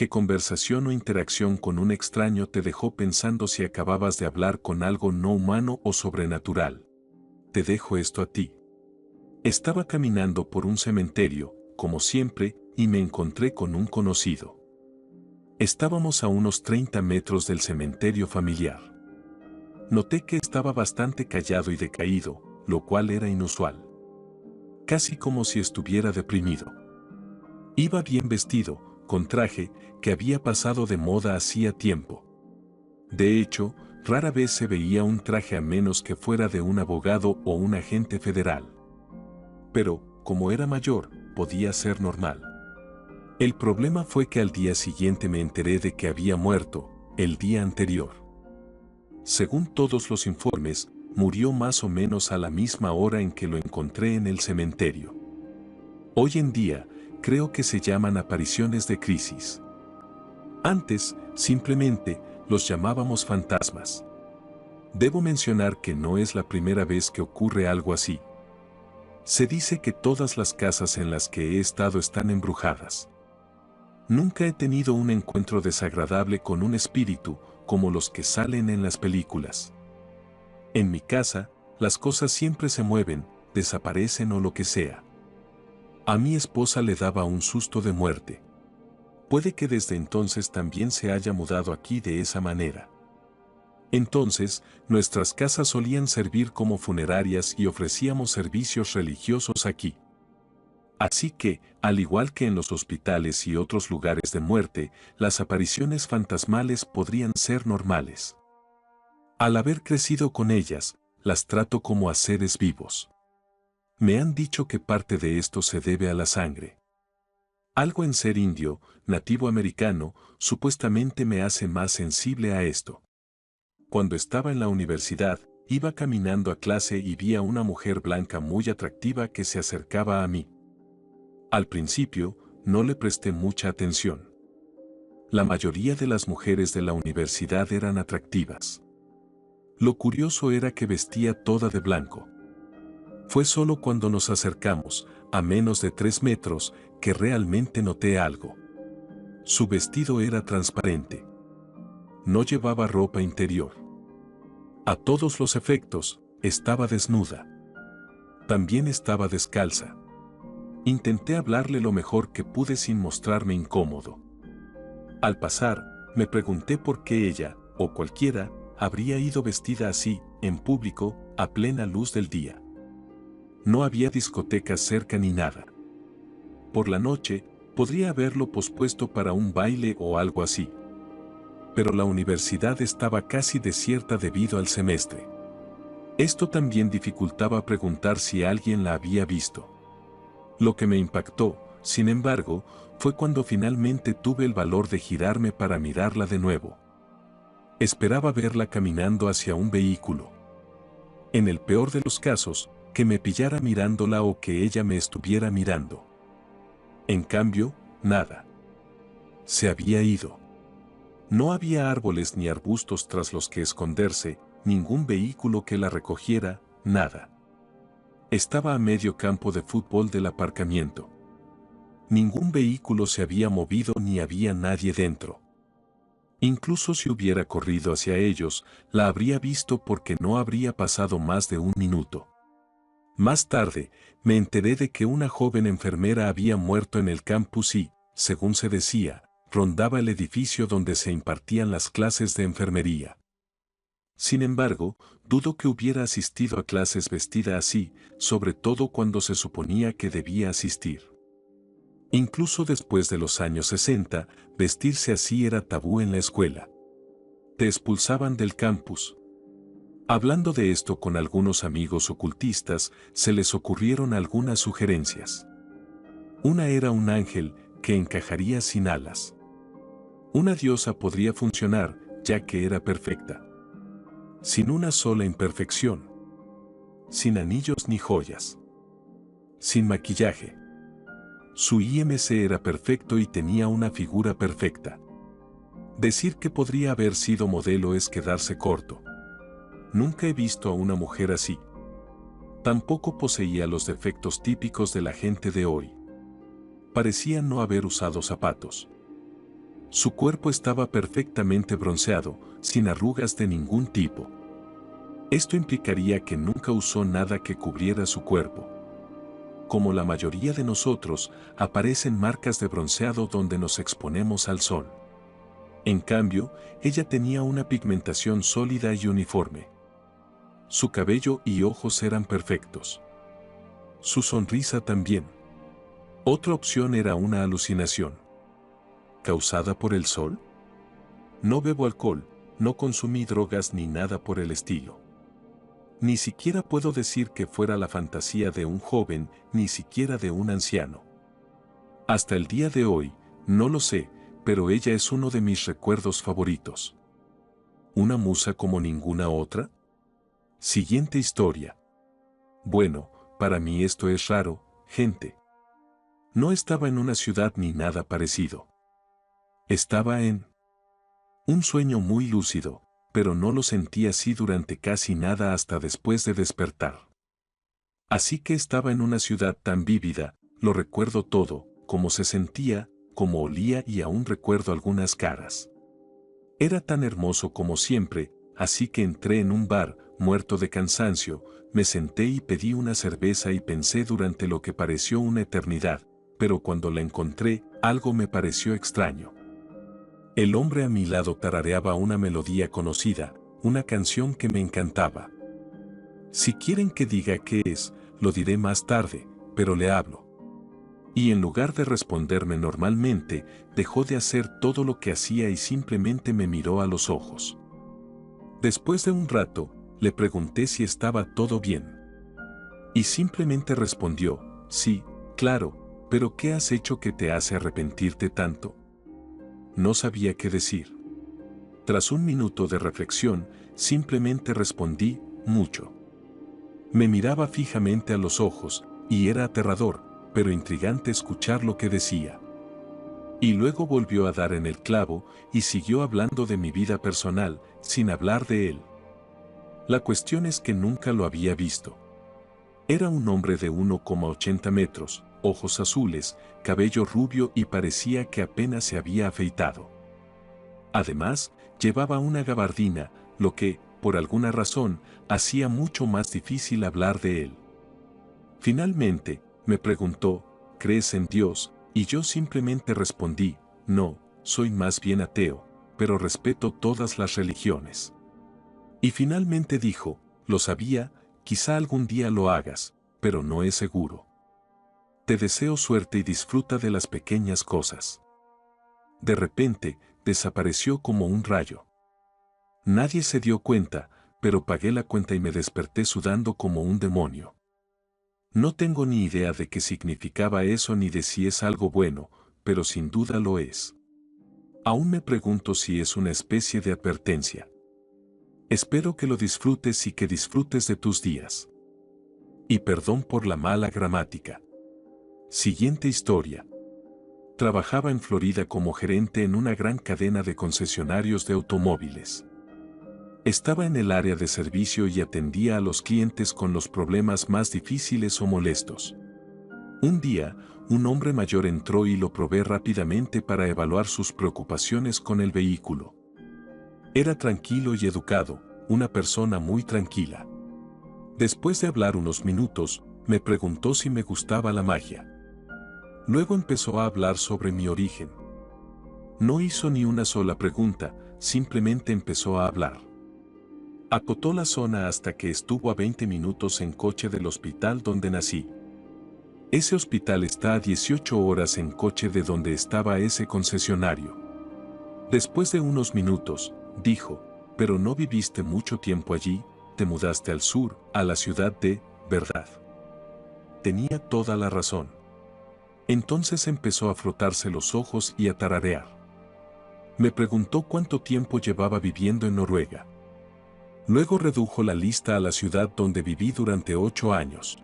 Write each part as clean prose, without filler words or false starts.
¿Qué conversación o interacción con un extraño te dejó pensando si acababas de hablar con algo no humano o sobrenatural? Te dejo esto a ti. Estaba caminando por un cementerio, como siempre, y me encontré con un conocido. Estábamos a unos 30 metros del cementerio familiar. Noté que estaba bastante callado y decaído, lo cual era inusual. Casi como si estuviera deprimido. Iba bien vestido, con traje, que había pasado de moda hacía tiempo. De hecho, rara vez se veía un traje a menos que fuera de un abogado o un agente federal. Pero, como era mayor, podía ser normal. El problema fue que al día siguiente me enteré de que había muerto, el día anterior. Según todos los informes, murió más o menos a la misma hora en que lo encontré en el cementerio. Hoy en día, creo que se llaman apariciones de crisis. Antes, simplemente, los llamábamos fantasmas. Debo mencionar que no es la primera vez que ocurre algo así. Se dice que todas las casas en las que he estado están embrujadas. Nunca he tenido un encuentro desagradable con un espíritu, como los que salen en las películas. En mi casa, las cosas siempre se mueven, desaparecen o lo que sea. A mi esposa le daba un susto de muerte. Puede que desde entonces también se haya mudado aquí de esa manera. Entonces, nuestras casas solían servir como funerarias y ofrecíamos servicios religiosos aquí. Así que, al igual que en los hospitales y otros lugares de muerte, las apariciones fantasmales podrían ser normales. Al haber crecido con ellas, las trato como a seres vivos. Me han dicho que parte de esto se debe a la sangre. Algo en ser indio, nativo americano, supuestamente me hace más sensible a esto. Cuando estaba en la universidad, iba caminando a clase y vi a una mujer blanca muy atractiva que se acercaba a mí. Al principio, no le presté mucha atención. La mayoría de las mujeres de la universidad eran atractivas. Lo curioso era que vestía toda de blanco. Fue solo cuando nos acercamos, a menos de 3 metros, que realmente noté algo. Su vestido era transparente. No llevaba ropa interior. A todos los efectos, estaba desnuda. También estaba descalza. Intenté hablarle lo mejor que pude sin mostrarme incómodo. Al pasar, me pregunté por qué ella, o cualquiera, habría ido vestida así, en público, a plena luz del día. No había discotecas cerca ni nada. Por la noche, podría haberlo pospuesto para un baile o algo así. Pero la universidad estaba casi desierta debido al semestre. Esto también dificultaba preguntar si alguien la había visto. Lo que me impactó, sin embargo, fue cuando finalmente tuve el valor de girarme para mirarla de nuevo. Esperaba verla caminando hacia un vehículo. En el peor de los casos, que me pillara mirándola o que ella me estuviera mirando. En cambio, nada. Se había ido. No había árboles ni arbustos tras los que esconderse, ningún vehículo que la recogiera, nada. Estaba a medio campo de fútbol del aparcamiento. Ningún vehículo se había movido ni había nadie dentro. Incluso si hubiera corrido hacia ellos, la habría visto porque no habría pasado más de un minuto. Más tarde, me enteré de que una joven enfermera había muerto en el campus y, según se decía, rondaba el edificio donde se impartían las clases de enfermería. Sin embargo, dudo que hubiera asistido a clases vestida así, sobre todo cuando se suponía que debía asistir. Incluso después de los años 60, vestirse así era tabú en la escuela. Te expulsaban del campus. Hablando de esto con algunos amigos ocultistas, se les ocurrieron algunas sugerencias. Una era un ángel, que encajaría sin alas. Una diosa podría funcionar, ya que era perfecta. Sin una sola imperfección. Sin anillos ni joyas. Sin maquillaje. Su IMC era perfecto y tenía una figura perfecta. Decir que podría haber sido modelo es quedarse corto. Nunca he visto a una mujer así. Tampoco poseía los defectos típicos de la gente de hoy. Parecía no haber usado zapatos. Su cuerpo estaba perfectamente bronceado, sin arrugas de ningún tipo. Esto implicaría que nunca usó nada que cubriera su cuerpo. Como la mayoría de nosotros, aparecen marcas de bronceado donde nos exponemos al sol. En cambio, ella tenía una pigmentación sólida y uniforme. Su cabello y ojos eran perfectos. Su sonrisa también. Otra opción era una alucinación. ¿Causada por el sol? No bebo alcohol, no consumí drogas ni nada por el estilo. Ni siquiera puedo decir que fuera la fantasía de un joven, ni siquiera de un anciano. Hasta el día de hoy, no lo sé, pero ella es uno de mis recuerdos favoritos. ¿Una musa como ninguna otra? Siguiente historia. Bueno, para mí esto es raro, gente. No estaba en una ciudad ni nada parecido. Estaba en un sueño muy lúcido, pero no lo sentí así durante casi nada hasta después de despertar. Así que estaba en una ciudad tan vívida, lo recuerdo todo, cómo se sentía, cómo olía y aún recuerdo algunas caras. Era tan hermoso como siempre, así que entré en un bar, muerto de cansancio, me senté y pedí una cerveza y pensé durante lo que pareció una eternidad, pero cuando la encontré, algo me pareció extraño. El hombre a mi lado tarareaba una melodía conocida, una canción que me encantaba. Si quieren que diga qué es, lo diré más tarde, pero le hablo. Y en lugar de responderme normalmente, dejó de hacer todo lo que hacía y simplemente me miró a los ojos. Después de un rato, le pregunté si estaba todo bien. Y simplemente respondió, sí, claro, pero ¿qué has hecho que te hace arrepentirte tanto? No sabía qué decir. Tras un minuto de reflexión, simplemente respondí, mucho. Me miraba fijamente a los ojos, y era aterrador, pero intrigante escuchar lo que decía. Y luego volvió a dar en el clavo, y siguió hablando de mi vida personal, sin hablar de él. La cuestión es que nunca lo había visto. Era un hombre de 1,80 metros, ojos azules, cabello rubio y parecía que apenas se había afeitado. Además, llevaba una gabardina, lo que, por alguna razón, hacía mucho más difícil hablar de él. Finalmente, me preguntó, ¿crees en Dios? Y yo simplemente respondí, no, soy más bien ateo, pero respeto todas las religiones. Y finalmente dijo, lo sabía, quizá algún día lo hagas, pero no es seguro. Te deseo suerte y disfruta de las pequeñas cosas. De repente, desapareció como un rayo. Nadie se dio cuenta, pero pagué la cuenta y me desperté sudando como un demonio. No tengo ni idea de qué significaba eso ni de si es algo bueno, pero sin duda lo es. Aún me pregunto si es una especie de advertencia. Espero que lo disfrutes y que disfrutes de tus días. Y perdón por la mala gramática. Siguiente historia. Trabajaba en Florida como gerente en una gran cadena de concesionarios de automóviles. Estaba en el área de servicio y atendía a los clientes con los problemas más difíciles o molestos. Un día, un hombre mayor entró y lo probé rápidamente para evaluar sus preocupaciones con el vehículo. Era tranquilo y educado, una persona muy tranquila. Después de hablar unos minutos, me preguntó si me gustaba la magia. Luego empezó a hablar sobre mi origen. No hizo ni una sola pregunta, simplemente empezó a hablar. Acotó la zona hasta que estuvo a 20 minutos en coche del hospital donde nací. Ese hospital está a 18 horas en coche de donde estaba ese concesionario. Después de unos minutos, dijo, pero no viviste mucho tiempo allí, te mudaste al sur, a la ciudad de, ¿verdad? Tenía toda la razón. Entonces empezó a frotarse los ojos y a tararear. Me preguntó cuánto tiempo llevaba viviendo en Noruega. Luego redujo la lista a la ciudad donde viví durante 8 años.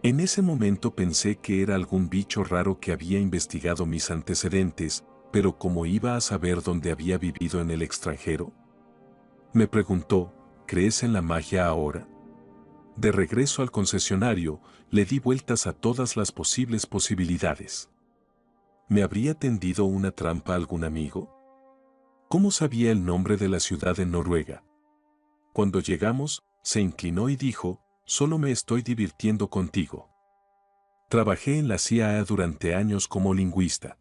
En ese momento pensé que era algún bicho raro que había investigado mis antecedentes, pero ¿cómo iba a saber dónde había vivido en el extranjero? Me preguntó, ¿crees en la magia ahora? De regreso al concesionario, le di vueltas a todas las posibles posibilidades. ¿Me habría tendido una trampa algún amigo? ¿Cómo sabía el nombre de la ciudad en Noruega? Cuando llegamos, se inclinó y dijo, solo me estoy divirtiendo contigo. Trabajé en la CIA durante años como lingüista.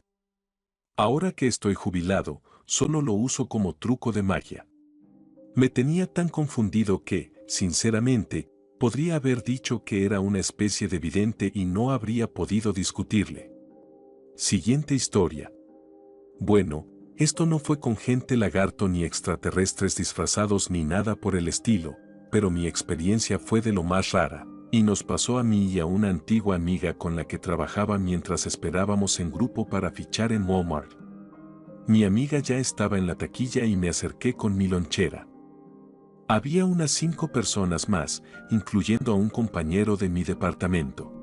Ahora que estoy jubilado, solo lo uso como truco de magia. Me tenía tan confundido que, sinceramente, podría haber dicho que era una especie de vidente y no habría podido discutirle. Siguiente historia. Bueno, esto no fue con gente lagarto ni extraterrestres disfrazados ni nada por el estilo, pero mi experiencia fue de lo más rara, y nos pasó a mí y a una antigua amiga con la que trabajaba mientras esperábamos en grupo para fichar en Walmart. Mi amiga ya estaba en la taquilla y me acerqué con mi lonchera. Había unas 5 personas más, incluyendo a un compañero de mi departamento.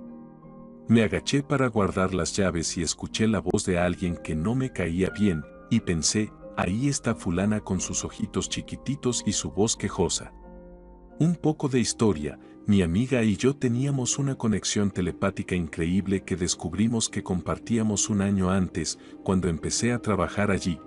Me agaché para guardar las llaves y escuché la voz de alguien que no me caía bien, y pensé, ahí está fulana con sus ojitos chiquititos y su voz quejosa. Un poco de historia, mi amiga y yo teníamos una conexión telepática increíble que descubrimos que compartíamos un año antes, cuando empecé a trabajar allí.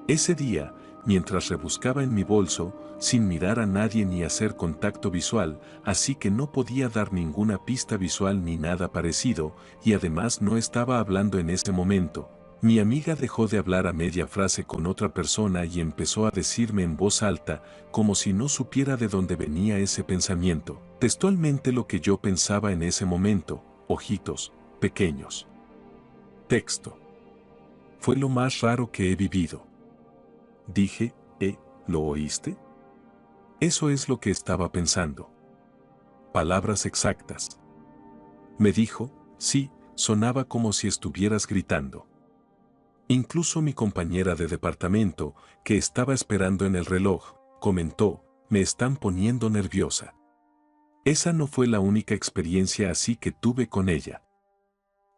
Ese día, mientras rebuscaba en mi bolso, sin mirar a nadie ni hacer contacto visual, así que no podía dar ninguna pista visual ni nada parecido, y además no estaba hablando en ese momento. Mi amiga dejó de hablar a media frase con otra persona y empezó a decirme en voz alta, como si no supiera de dónde venía ese pensamiento, textualmente lo que yo pensaba en ese momento, ojitos, pequeños. Texto. Fue lo más raro que he vivido. Dije, ¿lo oíste? Eso es lo que estaba pensando. Palabras exactas. Me dijo, sí, sonaba como si estuvieras gritando. Incluso mi compañera de departamento, que estaba esperando en el reloj, comentó, me están poniendo nerviosa. Esa no fue la única experiencia así que tuve con ella.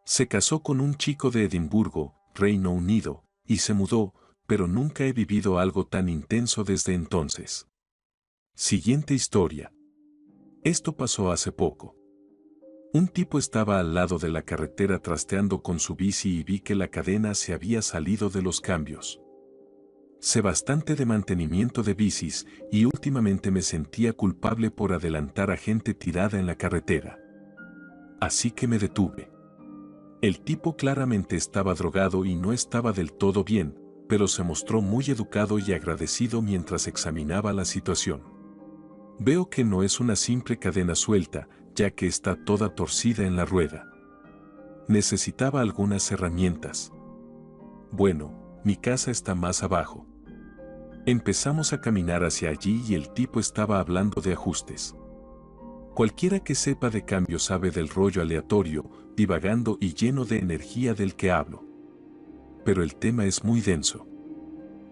Se casó con un chico de Edimburgo, Reino Unido, y se mudó, pero nunca he vivido algo tan intenso desde entonces. Siguiente historia. Esto pasó hace poco. Un tipo estaba al lado de la carretera trasteando con su bici y vi que la cadena se había salido de los cambios. Sé bastante de mantenimiento de bicis y últimamente me sentía culpable por adelantar a gente tirada en la carretera. Así que me detuve. El tipo claramente estaba drogado y no estaba del todo bien, pero se mostró muy educado y agradecido mientras examinaba la situación. Veo que no es una simple cadena suelta, ya que está toda torcida en la rueda. Necesitaba algunas herramientas. Bueno, mi casa está más abajo. Empezamos a caminar hacia allí y el tipo estaba hablando de ajustes. Cualquiera que sepa de cambio sabe del rollo aleatorio, divagando y lleno de energía del que hablo. Pero el tema es muy denso.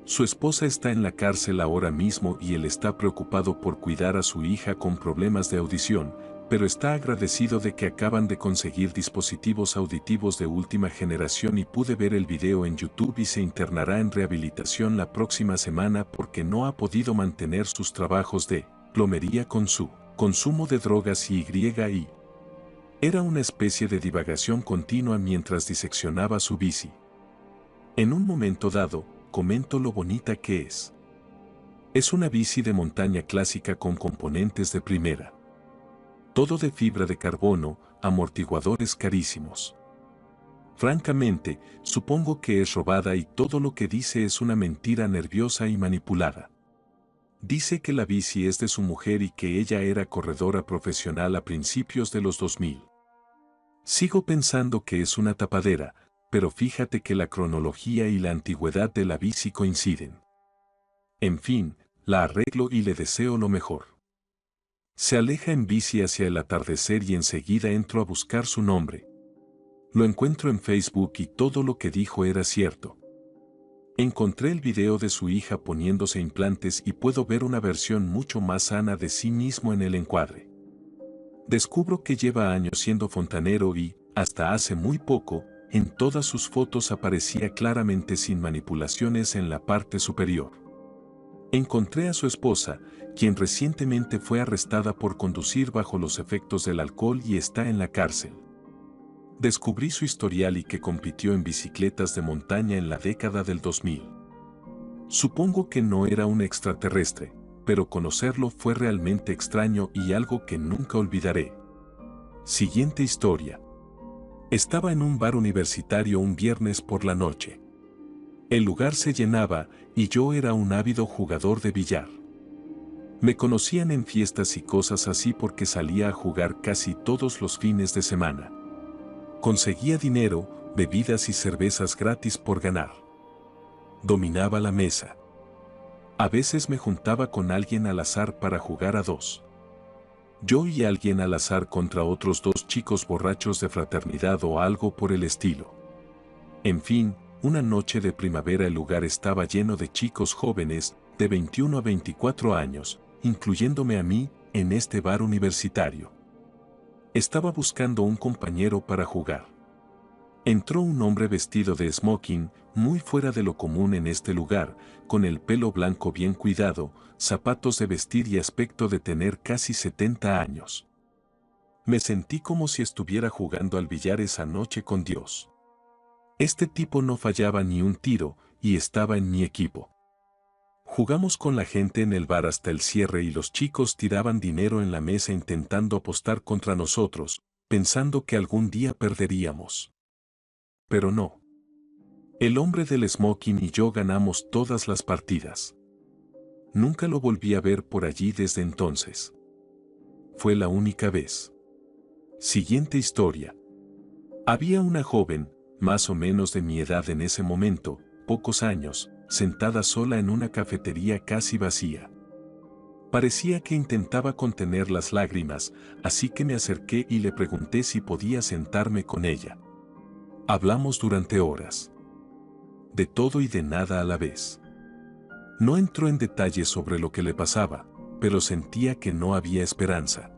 Su esposa está en la cárcel ahora mismo y él está preocupado por cuidar a su hija con problemas de audición, pero está agradecido de que acaban de conseguir dispositivos auditivos de última generación y pude ver el video en YouTube y se internará en rehabilitación la próxima semana porque no ha podido mantener sus trabajos de plomería con su consumo de drogas y y. Era una especie de divagación continua mientras diseccionaba su bici. En un momento dado, comento lo bonita que es. Es una bici de montaña clásica con componentes de primera. Todo de fibra de carbono, amortiguadores carísimos. Francamente, supongo que es robada y todo lo que dice es una mentira nerviosa y manipulada. Dice que la bici es de su mujer y que ella era corredora profesional a principios de los 2000. Sigo pensando que es una tapadera, pero fíjate que la cronología y la antigüedad de la bici coinciden. En fin, la arreglo y le deseo lo mejor. Se aleja en bici hacia el atardecer y enseguida entro a buscar su nombre. Lo encuentro en Facebook y todo lo que dijo era cierto. Encontré el video de su hija poniéndose implantes y puedo ver una versión mucho más sana de sí mismo en el encuadre. Descubro que lleva años siendo fontanero y, hasta hace muy poco, en todas sus fotos aparecía claramente sin manipulaciones en la parte superior. Encontré a su esposa, quien recientemente fue arrestada por conducir bajo los efectos del alcohol y está en la cárcel. Descubrí su historial y que compitió en bicicletas de montaña en la década del 2000. Supongo que no era un extraterrestre, pero conocerlo fue realmente extraño y algo que nunca olvidaré. Siguiente historia. Estaba en un bar universitario un viernes por la noche. El lugar se llenaba y yo era un ávido jugador de billar. Me conocían en fiestas y cosas así porque salía a jugar casi todos los fines de semana. Conseguía dinero, bebidas y cervezas gratis por ganar. Dominaba la mesa. A veces me juntaba con alguien al azar para jugar a dos. Yo y alguien al azar contra otros dos chicos borrachos de fraternidad o algo por el estilo. En fin, una noche de primavera el lugar estaba lleno de chicos jóvenes, de 21 a 24 años, incluyéndome a mí, en este bar universitario. Estaba buscando un compañero para jugar. Entró un hombre vestido de smoking, muy fuera de lo común en este lugar, con el pelo blanco bien cuidado, zapatos de vestir y aspecto de tener casi 70 años. Me sentí como si estuviera jugando al billar esa noche con Dios. Este tipo no fallaba ni un tiro, y estaba en mi equipo. Jugamos con la gente en el bar hasta el cierre y los chicos tiraban dinero en la mesa intentando apostar contra nosotros, pensando que algún día perderíamos. Pero no. El hombre del smoking y yo ganamos todas las partidas. Nunca lo volví a ver por allí desde entonces. Fue la única vez. Siguiente historia. Había una joven, más o menos de mi edad en ese momento, pocos años, sentada sola en una cafetería casi vacía. Parecía que intentaba contener las lágrimas, así que me acerqué y le pregunté si podía sentarme con ella. Hablamos durante horas. De todo y de nada a la vez. No entró en detalles sobre lo que le pasaba, pero sentía que no había esperanza.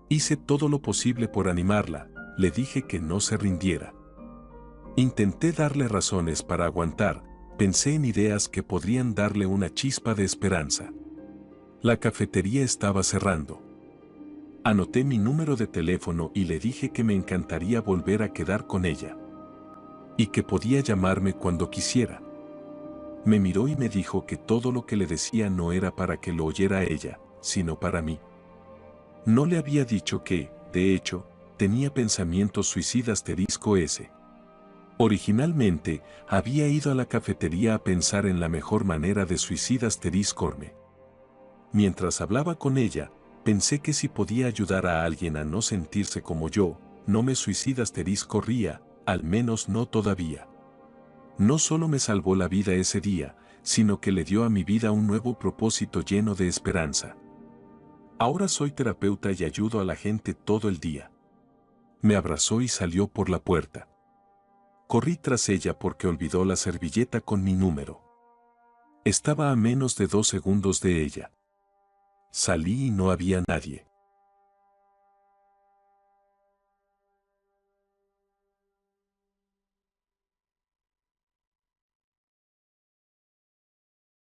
Hice todo lo posible por animarla, le dije que no se rindiera. Intenté darle razones para aguantar, pensé en ideas que podrían darle una chispa de esperanza. La cafetería estaba cerrando. Anoté mi número de teléfono y le dije que me encantaría volver a quedar con ella. Y que podía llamarme cuando quisiera. Me miró y me dijo que todo lo que le decía no era para que lo oyera ella, sino para mí. No le había dicho que, de hecho, tenía pensamientos suicidas *S. Originalmente, había ido a la cafetería a pensar en la mejor manera de suicidas *corme. Mientras hablaba con ella, pensé que si podía ayudar a alguien a no sentirse como yo, no me suicidas *corría, al menos no todavía. No solo me salvó la vida ese día, sino que le dio a mi vida un nuevo propósito lleno de esperanza. Ahora soy terapeuta y ayudo a la gente todo el día. Me abrazó y salió por la puerta. Corrí tras ella porque olvidó la servilleta con mi número. Estaba a menos de 2 segundos de ella. Salí y no había nadie.